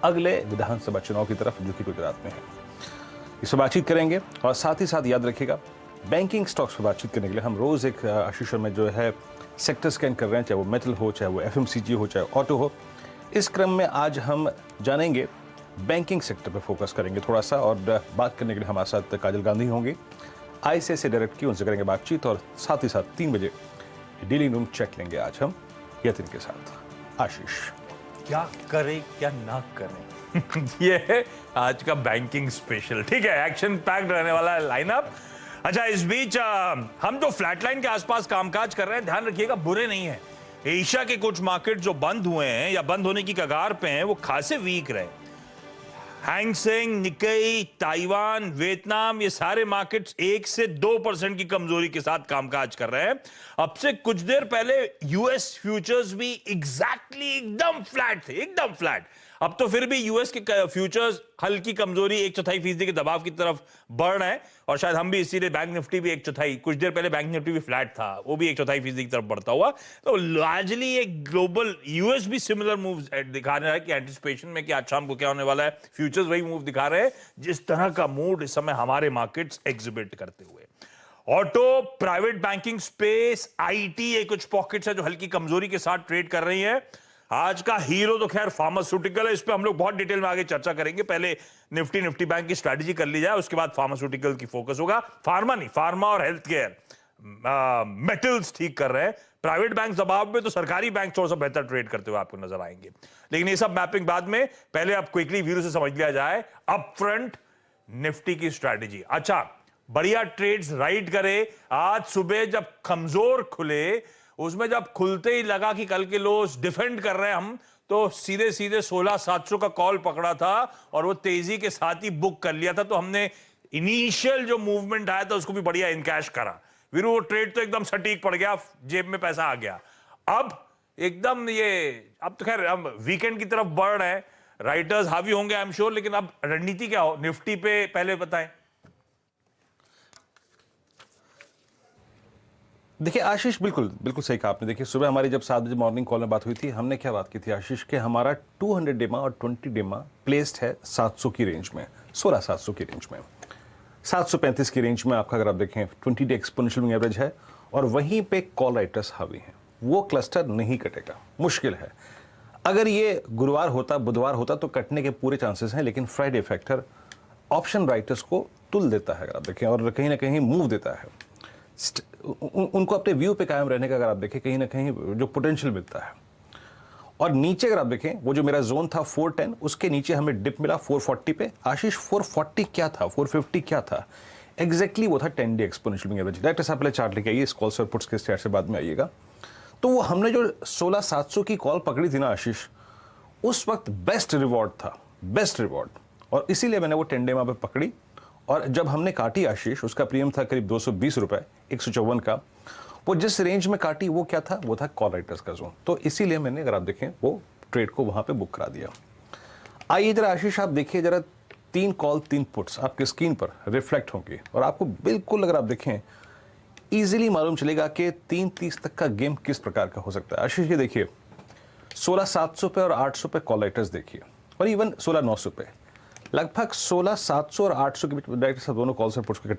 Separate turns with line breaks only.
अगले विधानसभा चुनाव की तरफ जो कि गुजरात में है। इस पर बातचीत करेंगे और साथ ही साथ याद रखिएगा बैंकिंग स्टॉक्स पर बातचीत करने के लिए हम रोज एक आशीष में जो है सेक्टर स्कैन कर रहे हैं, चाहे वो मेटल हो, चाहे वो एफएमसीजी हो, चाहे ऑटो हो। इस क्रम में आज हम जानेंगे बैंकिंग सेक्टर पर फोकस करेंगे थोड़ा सा, और बात करने के लिए हमारे साथ काजल गांधी होंगी आईसीआईसीआई डायरेक्ट की, उनसे करेंगे बातचीत और साथ ही साथ 3 बजे डीलिंग रूम चेक लेंगे आज हम यतिन के साथ। आशीष,
क्या करें क्या ना करें ये है आज का बैंकिंग स्पेशल। ठीक है, एक्शन पैक्ड रहने वाला है लाइनअप। अच्छा, इस बीच हम जो फ्लैटलाइन के आसपास कामकाज कर रहे हैं, ध्यान रखिएगा बुरे नहीं है। एशिया के कुछ मार्केट जो बंद हुए हैं या बंद होने की कगार पे हैं, वो खासे वीक रहे। हैंगसेंग, निक्केई, ताइवान, वियतनाम, ये सारे मार्केट्स 1 से 2% की कमजोरी के साथ कामकाज कर रहे हैं। अब से कुछ देर पहले यूएस फ्यूचर्स भी एकदम फ्लैट थे, एकदम फ्लैट। अब तो फिर भी यूएस के फ्यूचर्स हल्की कमजोरी 1/4% के दबाव की तरफ बढ़ रहे हैं, और शायद हम भी इसीलिए बैंक निफ्टी भी 1/4, कुछ देर पहले बैंक निफ्टी भी फ्लैट था, वो भी 1/4% की तरफ बढ़ता हुआ। तो लार्जली एक ग्लोबल यूएस भी सिमिलर मूव्स दिखा रहा है कि एंटिसिपेशन में कि आज शाम को क्या होने वाला है, फ्यूचर्स वही मूव दिखा रहे हैं जिस तरह का मूड इस समय हमारे मार्केट्स एग्जिबिट करते हुए। Auto, private banking space, IT, ये कुछ पॉकेट्स है जो हल्की कमजोरी के साथ ट्रेड कर रही है। आज का हीरो तो खैर फार्मास्यूटिकल है, इस पे हम लोग बहुत डिटेल में आगे चर्चा करेंगे। पहले निफ्टी बैंक की स्ट्रैटेजी कर ली जाए, उसके बाद फार्मास्यूटिकल की फोकस होगा। फार्मा नहीं, फार्मा और हेल्थ केयर, मेटल्स ठीक कर रहे हैं। प्राइवेट बैंक दबाव में, तो सरकारी बैंक थोड़ा सा बेहतर ट्रेड करते हुए आपको नजर आएंगे। लेकिन ये सब मैपिंग बाद में, पहले अब क्विकली व्यू से समझ लिया जाए अप फ्रंट निफ्टी की स्ट्रैटेजी। अच्छा, बढ़िया ट्रेड्स राइड करे। आज सुबह जब कमजोर खुले, उसमें जब खुलते ही लगा कि कल के लोस डिफेंड कर रहे हैं हम, तो सीधे 16,700 का कॉल पकड़ा था और वो तेजी के साथ ही बुक कर लिया था। तो हमने इनिशियल जो मूवमेंट आया था उसको भी बढ़िया इनकैश करा। फिर वो ट्रेड तो एकदम सटीक पड़ गया, जेब में पैसा आ गया। अब एकदम अब तो खैर हम वीकेंड की तरफ बढ़ रहे हैं, राइटर्स हावी होंगे आई एम श्योर। लेकिन अब रणनीति क्या हो निफ्टी पे, पहले बताएं।
देखिए आशीष, बिल्कुल सही कहा आपने। देखिए सुबह हमारी जब 7 बजे मॉर्निंग कॉल में बात हुई थी, हमने क्या बात की थी आशीष के हमारा 200 डेमा और 20 डेमा प्लेस्ड है 700 की रेंज में, 16,700 की रेंज में, 735 की रेंज में आपका अगर आप देखें 20 डे एक्सपोनेंशियल एवरेज है, और वहीं पे कॉल राइटर्स हावी हैं। वो क्लस्टर नहीं कटेगा, मुश्किल है। अगर ये गुरुवार होता, बुधवार होता तो कटने के पूरे चांसेस हैं, लेकिन फ्राइडे फैक्टर ऑप्शन राइटर्स को तुल देता है अगर आप देखें, और कहीं ना कहीं मूव देता है उनको अपने व्यू पे कायम रहने का। अगर आप देखें कहीं ना कहीं जो पोटेंशियल मिलता है, और नीचे अगर आप देखें वो जो मेरा जोन था 410, उसके नीचे हमें डिप मिला 440 पे। आशीष 440 क्या था, 450 क्या था एग्जैक्टली? वो था 10 डे एक्सपोनेंशियल एवरेज। डायरेक्टर साहब पहले चार्ट लेके आइए, इस कॉल से पुट्स के स्टेट से बाद में आइएगा। तो वो हमने जो 16,700 की कॉल पकड़ी थी ना आशीष, उस वक्त बेस्ट रिवॉर्ड था, बेस्ट रिवॉर्ड, और इसीलिए मैंने वो 10 डे वहां पे पकड़ी। और जब हमने काटी आशीष, उसका प्रीमियम था करीब 220 रुपए, 154 का। वो जिस रेंज में काटी वो क्या था, वो था कॉल राइटर्स का जोन। तो इसीलिए मैंने, अगर आप देखें, वो ट्रेड को वहां पे बुक करा दिया। आइए जरा आशीष आप देखिए जरा, 3 कॉल 3 पुट्स आपके स्क्रीन पर रिफ्लेक्ट होंगे, और आपको बिल्कुल अगर आप देखें इजीली मालूम चलेगा कि 3:30 तक का गेम किस प्रकार का हो सकता है। आशीष ये देखिए 16,700 पे और 800 पे कॉल राइटर्स देखिए, और इवन 16,900 पे, लगभग 16,700 और 800 के बीच डायरेक्ट दोनों कॉल्स और पुट्स के